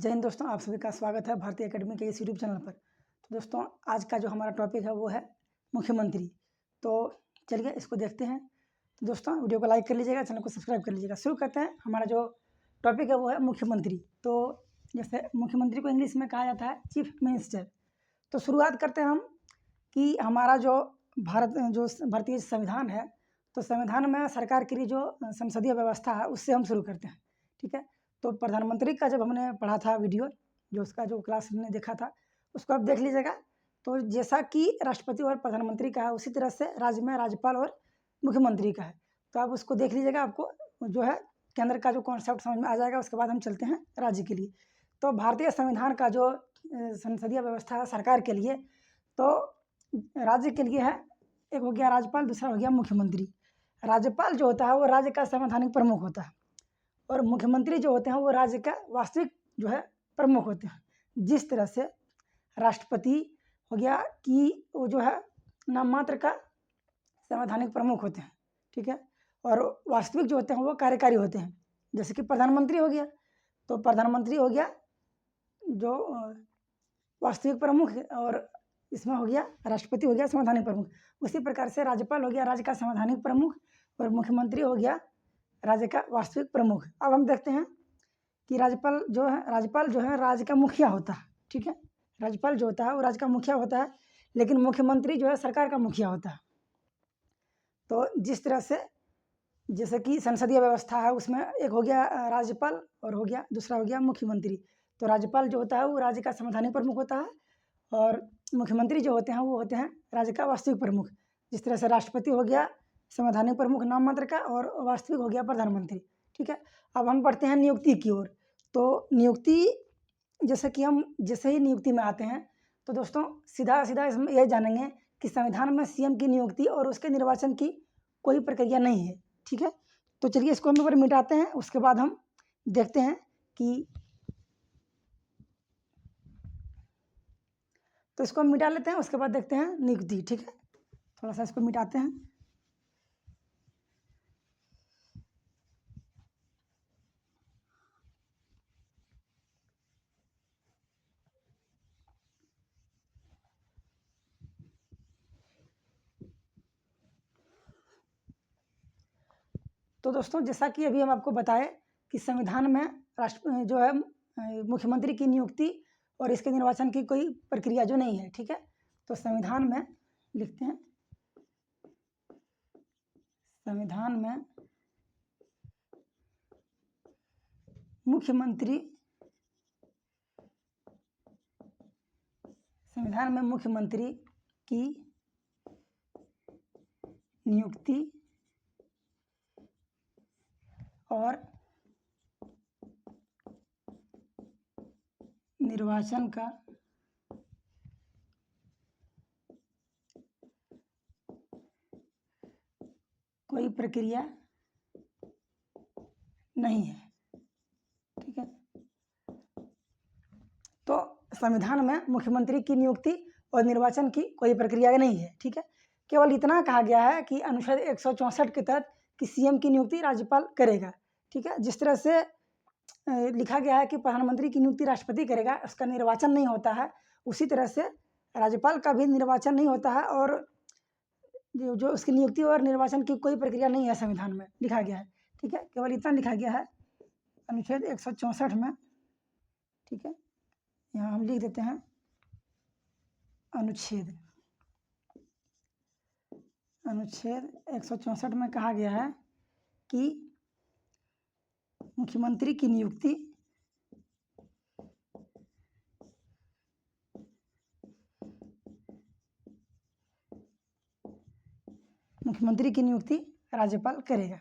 जय हिंद दोस्तों, आप सभी का स्वागत है भारतीय एकेडमी के इस यूट्यूब चैनल पर। तो दोस्तों, आज का जो हमारा टॉपिक है वो है मुख्यमंत्री। तो चलिए इसको देखते हैं। तो दोस्तों, वीडियो को लाइक कर लीजिएगा, चैनल को सब्सक्राइब कर लीजिएगा। शुरू करते हैं। हमारा जो टॉपिक है वो है मुख्यमंत्री। तो जैसे मुख्यमंत्री को इंग्लिश में कहा जाता है चीफ मिनिस्टर। तो शुरुआत करते हैं हम कि हमारा जो भारतीय संविधान है, तो संविधान में सरकार के लिए जो संसदीय व्यवस्था है उससे हम शुरू करते हैं। ठीक है। तो प्रधानमंत्री का जब हमने पढ़ा था वीडियो, जो उसका जो क्लास हमने देखा था उसको आप देख लीजिएगा। तो जैसा कि राष्ट्रपति और प्रधानमंत्री का है उसी तरह से राज्य में राज्यपाल और मुख्यमंत्री का है। तो आप उसको देख लीजिएगा, आपको जो है केंद्र का जो कॉन्सेप्ट समझ में आ जाएगा। उसके बाद हम चलते हैं राज्य के लिए। तो भारतीय संविधान का जो संसदीय व्यवस्था है सरकार के लिए, तो राज्य के लिए है, एक हो गया राज्यपाल, दूसरा हो गया मुख्यमंत्री। राज्यपाल जो होता है वो राज्य का संवैधानिक प्रमुख होता है और मुख्यमंत्री जो होते हैं वो राज्य का वास्तविक जो है प्रमुख होते हैं। जिस तरह से राष्ट्रपति हो गया कि वो जो है नाम मात्र का संवैधानिक प्रमुख होते हैं। ठीक है। और वास्तविक जो होते हैं वो कार्यकारी होते हैं। जैसे कि प्रधानमंत्री हो गया, तो प्रधानमंत्री हो गया जो वास्तविक प्रमुख, और इसमें हो गया राष्ट्रपति हो गया संवैधानिक प्रमुख। उसी प्रकार से राज्यपाल हो गया राज्य का संवैधानिक प्रमुख और मुख्यमंत्री हो गया राज्य का वास्तविक प्रमुख। अब हम देखते हैं कि राज्यपाल जो है राज्य का मुखिया होता है। ठीक है। राज्यपाल जो होता है वो राज्य का मुखिया होता है, लेकिन मुख्यमंत्री जो है सरकार का मुखिया होता है। तो जिस तरह से जैसे कि संसदीय व्यवस्था है उसमें एक हो गया राज्यपाल और हो गया दूसरा हो गया मुख्यमंत्री। तो राज्यपाल जो होता है वो राज्य का संवैधानिक प्रमुख होता है और मुख्यमंत्री जो होते हैं वो होते हैं राज्य का वास्तविक प्रमुख। जिस तरह से राष्ट्रपति हो गया संवैधानिक प्रमुख नाम मात्र का और वास्तविक हो गया प्रधानमंत्री। ठीक है। अब हम बढ़ते हैं नियुक्ति की ओर। तो नियुक्ति, जैसे कि हम जैसे ही नियुक्ति में आते हैं तो दोस्तों सीधा इसमें यह जानेंगे कि संविधान में सीएम की नियुक्ति और उसके निर्वाचन की कोई प्रक्रिया नहीं है। ठीक है। तो चलिए इसको हम एक बार मिटाते हैं, उसके बाद हम देखते हैं कि तो इसको हम मिटा लेते हैं, उसके बाद देखते हैं नियुक्ति। ठीक है। थोड़ा सा इसको मिटाते हैं। तो दोस्तों, जैसा कि अभी हम आपको बताए कि संविधान में राष्ट्र जो है मुख्यमंत्री की नियुक्ति और इसके निर्वाचन की कोई प्रक्रिया जो नहीं है। ठीक है। तो संविधान में लिखते हैं, संविधान में मुख्यमंत्री की नियुक्ति और निर्वाचन का कोई प्रक्रिया नहीं है। ठीक है। तो संविधान में मुख्यमंत्री की नियुक्ति और निर्वाचन की कोई प्रक्रिया नहीं है। ठीक है। केवल इतना कहा गया है कि अनुच्छेद 164 के तहत कि सीएम की नियुक्ति राज्यपाल करेगा। ठीक है। जिस तरह से लिखा गया है कि प्रधानमंत्री की नियुक्ति राष्ट्रपति करेगा, उसका निर्वाचन नहीं होता है, उसी तरह से राज्यपाल का भी निर्वाचन नहीं होता है और जो उसकी नियुक्ति और निर्वाचन की कोई प्रक्रिया नहीं है संविधान में लिखा गया है। ठीक है। केवल इतना लिखा गया है अनुच्छेद 164 में। ठीक है। यहाँ हम लिख देते हैं अनुच्छेद 164 में कहा गया है कि मुख्यमंत्री की नियुक्ति राज्यपाल करेगा।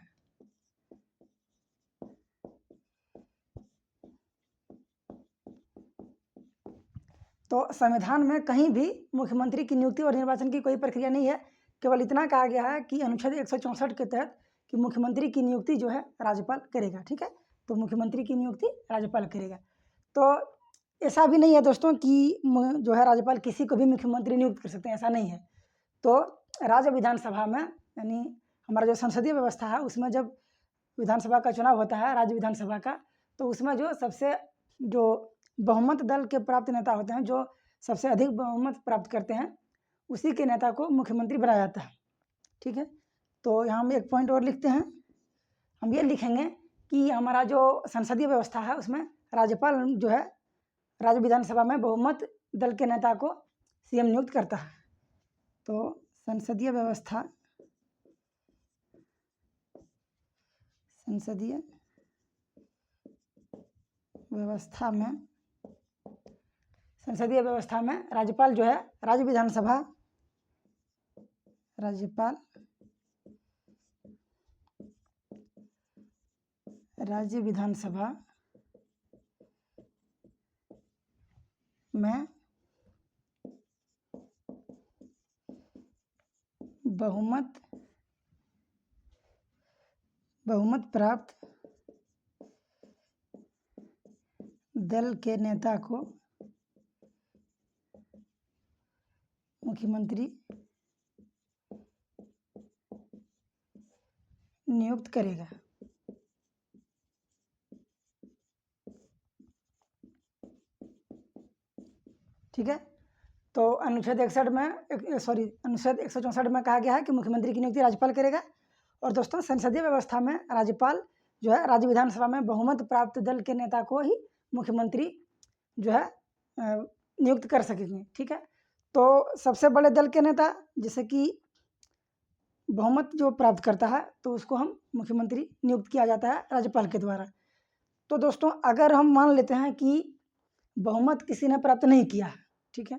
तो संविधान में कहीं भी मुख्यमंत्री की नियुक्ति और निर्वाचन की कोई प्रक्रिया नहीं है। केवल इतना कहा गया है कि अनुच्छेद 164 के तहत कि मुख्यमंत्री की नियुक्ति जो है राज्यपाल करेगा। ठीक है। तो मुख्यमंत्री की नियुक्ति राज्यपाल करेगा। तो ऐसा भी नहीं है दोस्तों कि जो है राज्यपाल किसी को भी मुख्यमंत्री नियुक्त कर सकते हैं, ऐसा नहीं है। तो राज्य विधानसभा में, यानी हमारा जो संसदीय व्यवस्था है उसमें जब विधानसभा का चुनाव होता है, राज्य विधानसभा का, तो उसमें जो सबसे जो बहुमत दल के प्राप्त नेता होते हैं, जो सबसे अधिक बहुमत प्राप्त करते हैं, उसी के नेता को मुख्यमंत्री बनाया जाता है। ठीक है, तो यहाँ हम एक पॉइंट और लिखते हैं। हम ये लिखेंगे कि हमारा जो संसदीय व्यवस्था है उसमें राज्यपाल जो है राज्य विधानसभा में बहुमत दल के नेता को सीएम नियुक्त करता है। तो संसदीय व्यवस्था में राज्यपाल जो है राज्य विधानसभा में बहुमत प्राप्त दल के नेता को मुख्यमंत्री नियुक्त करेगा। ठीक है, तो अनुच्छेद 164 में कहा गया है कि मुख्यमंत्री की नियुक्ति राज्यपाल करेगा। और दोस्तों, संसदीय व्यवस्था में राज्यपाल जो है राज्य विधानसभा में बहुमत प्राप्त दल के नेता को ही मुख्यमंत्री जो है नियुक्त कर सकेंगे। ठीक है, तो सबसे बड़े दल के नेता जैसे कि बहुमत जो प्राप्त करता है तो उसको हम मुख्यमंत्री नियुक्त किया जाता है राज्यपाल के द्वारा। तो दोस्तों, अगर हम मान लेते हैं कि बहुमत किसी ने प्राप्त नहीं किया है, ठीक है,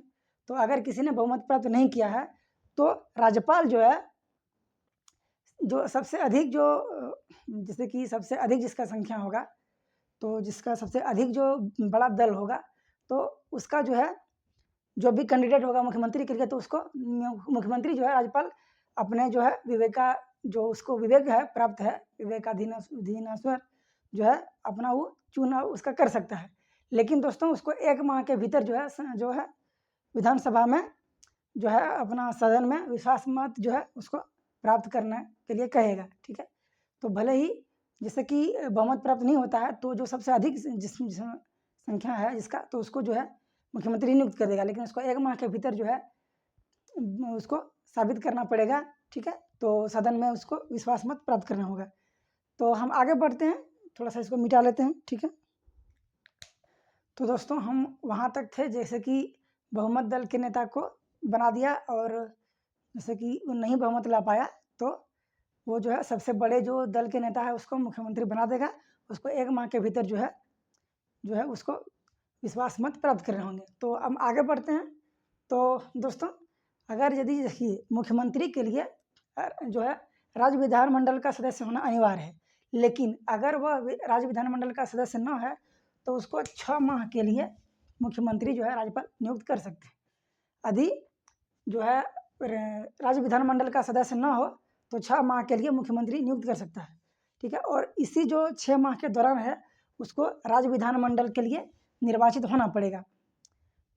तो अगर किसी ने बहुमत प्राप्त नहीं किया है तो राज्यपाल जो है जो सबसे अधिक जो जैसे कि सबसे अधिक जिसका संख्या होगा, तो जिसका सबसे अधिक जो बड़ा दल होगा, तो उसका जो है जो भी कैंडिडेट होगा मुख्यमंत्री के लिए, तो उसको मुख्यमंत्री जो है राज्यपाल अपने जो है जो उसको विवेक है प्राप्त है, विवेकाधीन जो है अपना वो चुनाव उसका कर सकता है। लेकिन दोस्तों, उसको 1 माह के भीतर जो है विधानसभा में जो है अपना सदन में विश्वास मत जो है उसको प्राप्त करने के लिए कहेगा। ठीक है, तो भले ही जैसे कि बहुमत प्राप्त नहीं होता है तो जो सबसे अधिक जिस संख्या है जिसका, तो उसको जो है मुख्यमंत्री नियुक्त कर देगा, लेकिन उसको 1 माह के भीतर जो है उसको साबित करना पड़ेगा। ठीक है, तो सदन में उसको विश्वास मत प्राप्त करना होगा। तो हम आगे बढ़ते हैं, थोड़ा सा इसको मिटा लेते हैं। ठीक है, तो दोस्तों हम वहाँ तक थे जैसे कि बहुमत दल के नेता को बना दिया, और जैसे कि वो नहीं बहुमत ला पाया तो वो जो है सबसे बड़े जो दल के नेता है उसको मुख्यमंत्री बना देगा। उसको 1 माह के भीतर जो है उसको विश्वास मत प्राप्त करने होंगे। तो अब आगे बढ़ते हैं। तो दोस्तों, अगर यदि देखिए मुख्यमंत्री के लिए जो है राज्य विधानमंडल का सदस्य होना अनिवार्य है, लेकिन अगर वह राज्य विधानमंडल का सदस्य न है तो उसको 6 माह के लिए मुख्यमंत्री जो है राज्यपाल नियुक्त कर सकते हैं। यदि जो है राज्य विधानमंडल का सदस्य न हो तो 6 माह के लिए मुख्यमंत्री नियुक्त कर सकता है। ठीक है, और इसी जो 6 माह के दौरान है उसको राज्य विधानमंडल के लिए निर्वाचित होना पड़ेगा।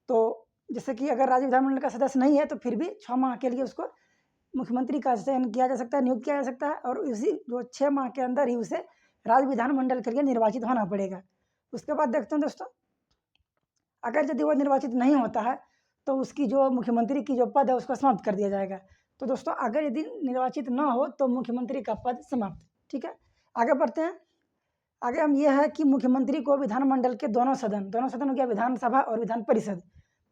तो जैसे कि अगर राज्य विधानमंडल का सदस्य नहीं है तो फिर भी 6 माह के लिए उसको मुख्यमंत्री का चयन किया जा सकता है, नियुक्त किया जा सकता है, और इसी जो 6 माह के अंदर ही उसे राज्य विधानमंडल के लिए निर्वाचित होना पड़ेगा। उसके बाद देखते हैं दोस्तों, अगर यदि वो निर्वाचित नहीं होता है तो उसकी जो मुख्यमंत्री की जो पद है उसको समाप्त कर दिया जाएगा। तो दोस्तों, अगर यदि निर्वाचित ना हो तो मुख्यमंत्री का पद समाप्त। ठीक है, आगे बढ़ते हैं। आगे हम ये है कि मुख्यमंत्री को विधानमंडल के दोनों सदन हो गया विधानसभा और विधान परिषद,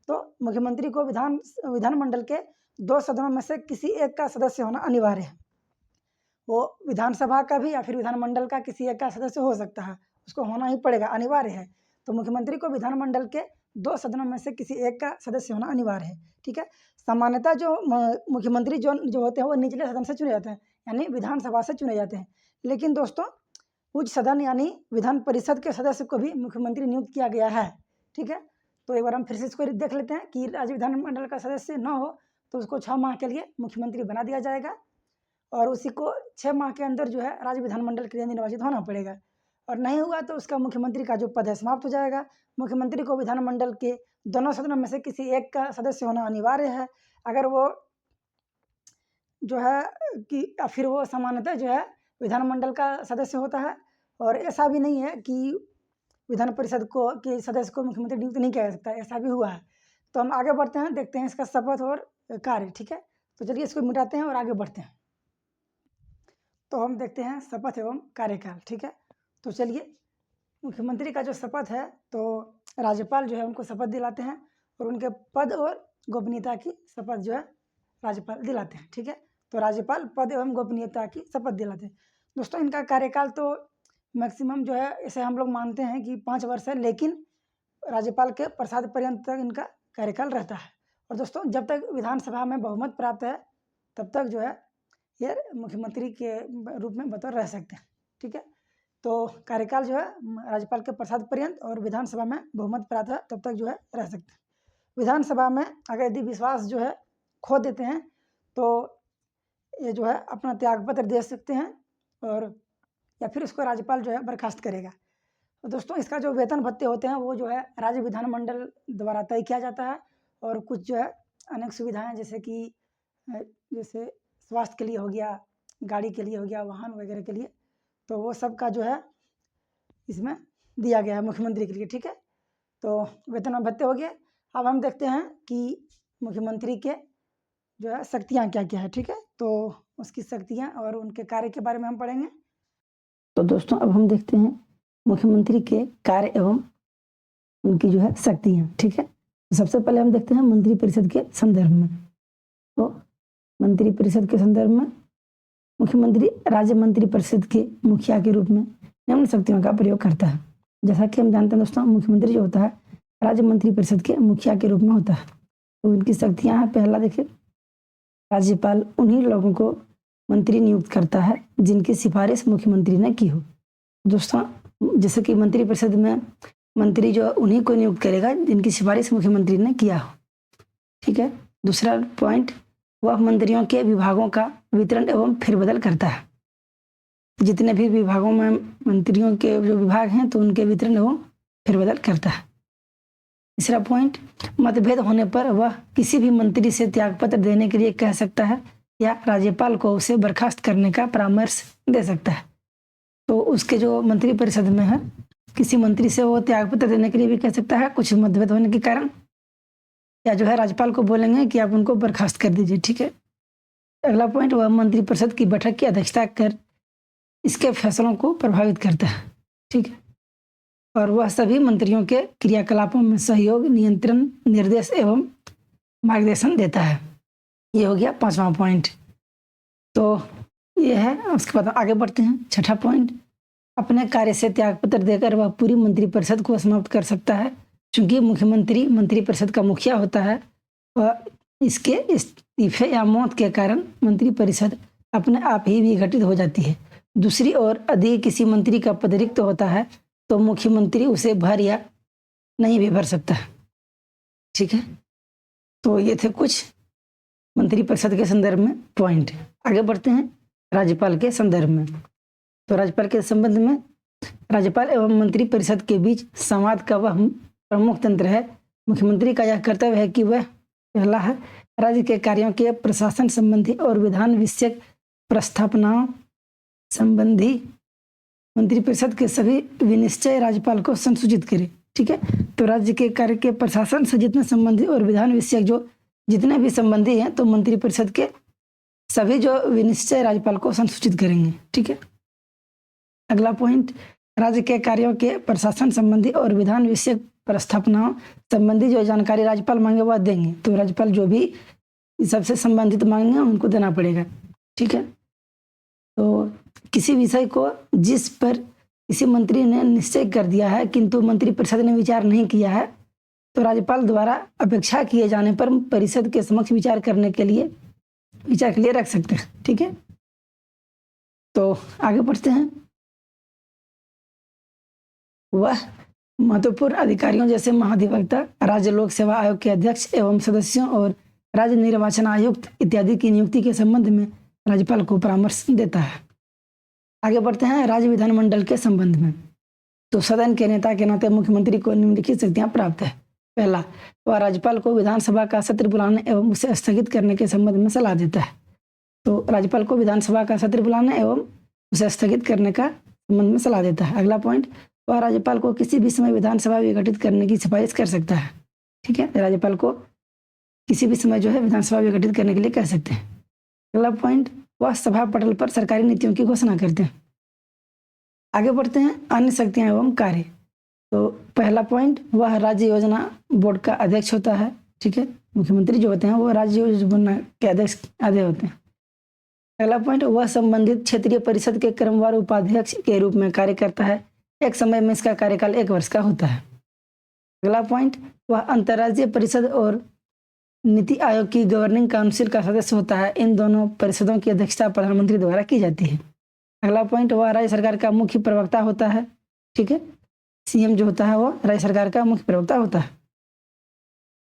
तो मुख्यमंत्री को विधानमंडल के 2 सदनों में से किसी एक का सदस्य होना अनिवार्य है। वो विधानसभा का भी या फिर विधानमंडल का किसी एक का सदस्य हो सकता है, उसको होना ही पड़ेगा, अनिवार्य है। तो मुख्यमंत्री को विधानमंडल के 2 सदनों में से किसी एक का सदस्य होना अनिवार्य है। ठीक है, सामान्यतः जो मुख्यमंत्री जो होते हैं वो निचले सदन से चुने जाते हैं, यानी विधानसभा से चुने जाते हैं। लेकिन दोस्तों, उच्च सदन यानी विधान परिषद के सदस्य को भी मुख्यमंत्री नियुक्त किया गया है। ठीक है, तो एक बार हम फिर से इसको देख लेते हैं कि राज्य विधानमंडल का सदस्य न हो तो उसको 6 माह के लिए मुख्यमंत्री बना दिया जाएगा, और उसी को 6 माह के अंदर जो है राज्य विधानमंडल के लिए निर्वाचित होना पड़ेगा, और नहीं हुआ तो उसका मुख्यमंत्री का जो पद है समाप्त हो जाएगा। मुख्यमंत्री को विधानमंडल के दोनों सदनों में से किसी एक का सदस्य होना अनिवार्य है। अगर वो जो है कि फिर वो सामान्यतः जो है विधानमंडल का सदस्य होता है, और ऐसा भी नहीं है कि विधान परिषद को के सदस्य को मुख्यमंत्री नियुक्त नहीं किया जा सकता, ऐसा भी हुआ है। तो हम आगे बढ़ते हैं, देखते हैं इसका शपथ और कार्य। ठीक है, तो चलिए इसको मिटाते हैं और आगे बढ़ते हैं। तो हम देखते हैं शपथ एवं कार्यकाल। ठीक है, तो चलिए मुख्यमंत्री का जो शपथ है तो राज्यपाल जो है उनको शपथ दिलाते हैं और उनके पद और गोपनीयता की शपथ जो है राज्यपाल दिलाते हैं। ठीक है, तो राज्यपाल पद एवं गोपनीयता की शपथ दिलाते हैं। दोस्तों इनका कार्यकाल तो मैक्सिमम जो है इसे हम लोग मानते हैं कि 5 वर्ष है, लेकिन राज्यपाल के प्रसाद पर्यंत तक इनका कार्यकाल रहता है। और दोस्तों जब तक विधानसभा में बहुमत प्राप्त है तब तक जो है ये मुख्यमंत्री के रूप में बतौर रह सकते हैं। ठीक है, तो कार्यकाल जो है राज्यपाल के प्रसाद पर्यंत और विधानसभा में बहुमत प्राप्त है तब तक जो है रह सकते हैं। विधानसभा में अगर यदि विश्वास जो है खो देते हैं तो ये जो है अपना त्यागपत्र दे सकते हैं और या फिर उसको राज्यपाल जो है बर्खास्त करेगा। तो दोस्तों इसका जो वेतन भत्ते होते हैं वो जो है राज्य विधानमंडल द्वारा तय किया जाता है और कुछ जो है अनेक सुविधाएं जैसे स्वास्थ्य के लिए हो गया, गाड़ी के लिए हो गया, वाहन वगैरह के लिए, तो वो सब का जो है इसमें दिया गया है मुख्यमंत्री के लिए। ठीक है, तो वेतन और भत्ते हो गए। अब हम देखते हैं कि मुख्यमंत्री के जो है शक्तियाँ क्या क्या है। ठीक है, तो उसकी शक्तियाँ और उनके कार्य के बारे में हम पढ़ेंगे। तो दोस्तों अब हम देखते हैं मुख्यमंत्री के कार्य एवं उनकी जो है शक्तियाँ। ठीक है, तो सबसे पहले हम देखते हैं मंत्रिपरिषद के संदर्भ में। तो मंत्रिपरिषद के संदर्भ में मुख्यमंत्री राज्य मंत्रिपरिषद के मुखिया के रूप में निम्न शक्तियों का प्रयोग करता है। जैसा कि हम जानते हैं दोस्तों मुख्यमंत्री जो होता है राज्य मंत्रिपरिषद के मुखिया के रूप में होता है। तो उनकी शक्तियाँ हैं, पहला देखिए राज्यपाल उन्हीं लोगों को मंत्री नियुक्त करता है जिनकी सिफारिश मुख्यमंत्री ने की हो। दोस्तों जैसे कि मंत्रिपरिषद में मंत्री जो उन्हीं को नियुक्त करेगा जिनकी सिफारिश मुख्यमंत्री ने किया हो। ठीक है, दूसरा पॉइंट, वह मंत्रियों के विभागों का वितरण एवं फेरबदल करता है। जितने भी विभागों में मंत्रियों के जो विभाग हैं तो उनके वितरण एवं फेरबदल करता है। तीसरा पॉइंट, मतभेद होने पर वह किसी भी मंत्री से त्यागपत्र देने के लिए कह सकता है या राज्यपाल को उसे बर्खास्त करने का परामर्श दे सकता है। तो उसके जो मंत्रिपरिषद में है किसी मंत्री से वो त्यागपत्र देने के लिए भी कह सकता है कुछ मतभेद होने के कारण, या जो है राज्यपाल को बोलेंगे कि आप उनको बर्खास्त कर दीजिए। ठीक है, अगला पॉइंट, वह मंत्रिपरिषद की बैठक की अध्यक्षता कर इसके फैसलों को प्रभावित करता है। ठीक है, और वह सभी मंत्रियों के क्रियाकलापों में सहयोग, नियंत्रण, निर्देश एवं मार्गदर्शन देता है। ये हो गया 5वां पॉइंट। तो ये है, उसके बाद आगे बढ़ते हैं। 6ठा पॉइंट, अपने कार्य से त्यागपत्र देकर वह पूरी मंत्रिपरिषद को समाप्त कर सकता है। चूंकि मुख्यमंत्री मंत्रिपरिषद का मुखिया होता है और इसके इस्तीफे या मौत के कारण मंत्रिपरिषद अपने आप ही विघटित हो जाती है। दूसरी ओर यदि किसी मंत्री का पद रिक्त होता है तो मुख्यमंत्री उसे भर या नहीं भी भर सकता। ठीक है, तो ये थे कुछ मंत्रिपरिषद के संदर्भ में पॉइंट। आगे बढ़ते हैं राज्यपाल के संदर्भ में। तो राज्यपाल के संबंध में राज्यपाल एवं मंत्रिपरिषद के बीच संवाद का वह प्रमुख तंत्र है। मुख्यमंत्री का यह कर्तव्य है कि वह पहला है राज्य के कार्यों के प्रशासन संबंधी और विधान विषयक प्रस्तावनाओं संबंधी मंत्रिपरिषद के सभी विनिश्चय राज्यपाल को संसूचित करे। ठीक है, तो राज्य के कार्य के प्रशासन से जितने संबंधी और विधान विषयक जो जितने भी संबंधी हैं तो मंत्रिपरिषद के सभी जो विनिश्चय राज्यपाल को संसूचित करेंगे। ठीक है, अगला पॉइंट, राज्य के कार्यों के प्रशासन संबंधी और विधान विषयक प्रस्तावनाओं संबंधी जो जानकारी राज्यपाल मांगे वह देंगे। तो राज्यपाल जो भी सबसे संबंधित मांगेंगे उनको देना पड़ेगा। ठीक है, तो किसी विषय को जिस पर किसी मंत्री ने निश्चय कर दिया है किंतु मंत्रिपरिषद ने विचार नहीं किया है तो राज्यपाल द्वारा अपेक्षा किए जाने पर परिषद के समक्ष विचार के लिए रख सकते हैं। ठीक है, तो आगे बढ़ते हैं। वह महत्वपूर्ण अधिकारियों जैसे महाधिवक्ता, राज्य लोक सेवा आयोग के अध्यक्ष एवं सदस्यों और राज्य निर्वाचन आयुक्त इत्यादि की नियुक्ति के संबंध में राज्यपाल को परामर्श देता है। आगे बढ़ते हैं राज्य विधानमंडल के संबंध में। तो सदन के नेता के नाते मुख्यमंत्री को निम्नलिखित शक्तियां प्राप्त है। पहला, वह राज्यपाल को विधानसभा का सत्र बुलाने एवं उसे स्थगित करने के संबंध में सलाह देता है। तो राज्यपाल को विधानसभा का सत्र बुलाने एवं उसे स्थगित करने का संबंध में सलाह देता है। अगला पॉइंट, वह राज्यपाल को किसी भी समय विधानसभा विघटित करने की सिफारिश कर सकता है। ठीक है, राज्यपाल को किसी भी समय जो है विधानसभा विघटित करने के लिए कह सकते हैं। अगला पॉइंट, वह सभा पटल पर सरकारी नीतियों की घोषणा करते हैं। आगे बढ़ते हैं, अन्य शक्तियां एवं कार्य। तो पहला पॉइंट, वह राज्य योजना बोर्ड का अध्यक्ष होता है। ठीक है, मुख्यमंत्री जो होते हैं वो राज्य योजना के अध्यक्ष होते हैं। अगला पॉइंट, वह संबंधित क्षेत्रीय परिषद के क्रमवार उपाध्यक्ष के रूप में कार्य करता है। एक समय में इसका कार्यकाल 1 वर्ष का होता है। अगला पॉइंट, वह अंतर्राज्यीय परिषद और नीति आयोग की गवर्निंग काउंसिल का सदस्य होता है। इन दोनों परिषदों की अध्यक्षता प्रधानमंत्री द्वारा की जाती है। अगला पॉइंट, वह राज्य सरकार का मुख्य प्रवक्ता होता है। ठीक है, सीएम जो होता है वो राज्य सरकार का मुख्य प्रवक्ता होता है।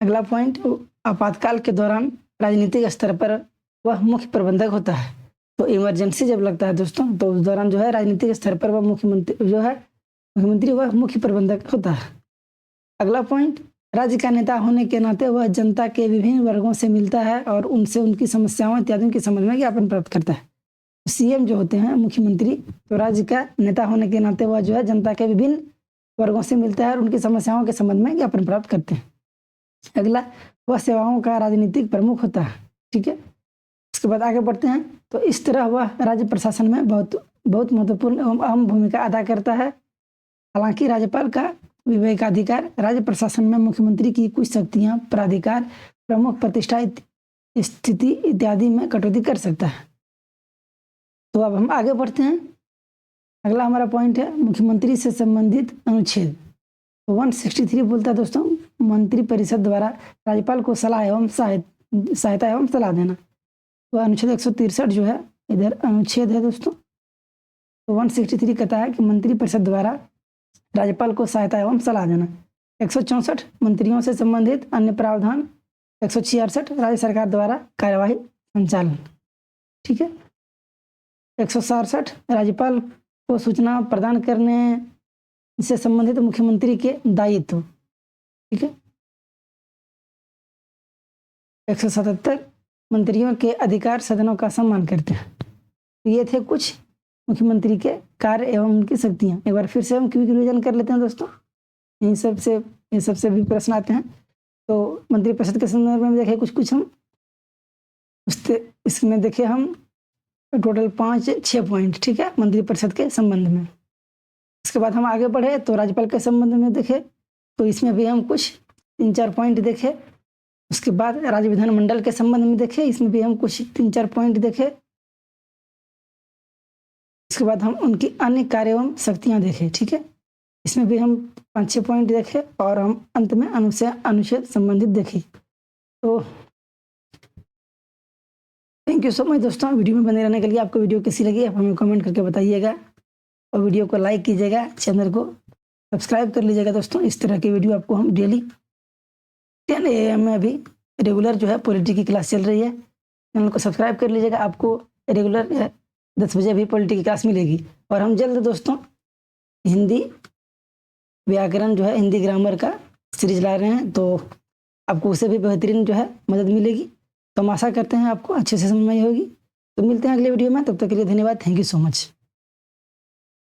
अगला पॉइंट, आपातकाल के दौरान राजनीतिक स्तर पर वह मुख्य प्रबंधक होता है। तो इमरजेंसी जब लगता है दोस्तों, तो उस दौरान जो है राजनीतिक स्तर पर वह मुख्यमंत्री वह मुख्य प्रबंधक होता है। अगला पॉइंट, राज्य का नेता होने के नाते वह जनता के विभिन्न वर्गों से मिलता है और उनसे उनकी समस्याओं इत्यादि की समझ में ज्ञापन प्राप्त करता है। सीएम जो होते हैं मुख्यमंत्री, तो राज्य का नेता होने के नाते वह जो है जनता के विभिन्न वर्गों से मिलता है और उनकी समस्याओं के संबंध में ज्ञापन प्राप्त करते हैं। अगला, वह सेवाओं का राजनीतिक प्रमुख होता है। ठीक है, इसके बाद आगे बढ़ते हैं। तो इस तरह वह राज्य प्रशासन में बहुत महत्वपूर्ण एवं अहम भूमिका अदा करता है। हालांकि राज्यपाल का विवेकाधिकार राज्य प्रशासन में मुख्यमंत्री की कुछ शक्तियां, प्राधिकार, प्रमुख प्रतिष्ठा, स्थिति इत्यादि में कटौती कर सकता है। तो अब हम आगे बढ़ते हैं। अगला हमारा पॉइंट है मुख्यमंत्री से संबंधित अनुच्छेद। तो 163 बोलता है दोस्तों, मंत्री परिषद द्वारा राज्यपाल को सलाह एवं सहायता एवं सलाह देना। तो अनुच्छेद 163 जो है इधर अनुच्छेद है दोस्तों। तो 163 कहता है कि मंत्री परिषद द्वारा राज्यपाल को सहायता एवं सलाह देना। 164 मंत्रियों से संबंधित अन्य प्रावधान। 166 राज्य सरकार द्वारा कार्यवाही संचालन। ठीक है, 167 राज्यपाल को सूचना प्रदान करने से संबंधित मुख्यमंत्री के दायित्व। ठीक है, 177 मंत्रियों के अधिकार सदनों का सम्मान करते हैं। ये थे कुछ मुख्यमंत्री के कार्य एवं उनकी शक्तियां। एक बार फिर से हम क्विक रिवीजन कर लेते हैं दोस्तों। इन सबसे भी प्रश्न आते हैं। तो मंत्री परिषद के संदर्भ में देखे कुछ हम इसमें देखे हम टोटल 5-6 पॉइंट। ठीक है, मंत्री परिषद के संबंध में। इसके बाद हम आगे बढ़े तो राज्यपाल के संबंध में देखे, तो इसमें भी हम कुछ 3-4 पॉइंट देखे। उसके बाद राज्य विधानमंडल के संबंध में देखे, इसमें भी हम कुछ 3-4 पॉइंट देखे। इसके बाद हम उनकी अन्य कार्य एवं शक्तियाँ देखे। ठीक है, इसमें भी हम 5-6 पॉइंट देखे और हम अंत में अनुच्छेद संबंधित देखे। तो थैंक यू सो मच दोस्तों, वीडियो में बने रहने के लिए। आपको वीडियो कैसी लगी आप हमें कमेंट करके बताइएगा और वीडियो को लाइक कीजिएगा, चैनल को सब्सक्राइब कर लीजिएगा दोस्तों। इस तरह की वीडियो आपको हम डेली 10 AM में अभी रेगुलर जो है पॉलिटी की क्लास चल रही है। चैनल को सब्सक्राइब कर लीजिएगा, आपको रेगुलर 10 बजे भी पॉलिटी की क्लास मिलेगी। और हम जल्द दोस्तों हिंदी व्याकरण जो है, हिंदी ग्रामर का सीरीज ला रहे हैं, तो आपको उससे भी बेहतरीन जो है मदद मिलेगी। तो हम आशा करते हैं आपको अच्छे से समझ में आई होगी। तो मिलते हैं अगले वीडियो में, तब तक के लिए धन्यवाद। Thank you so much.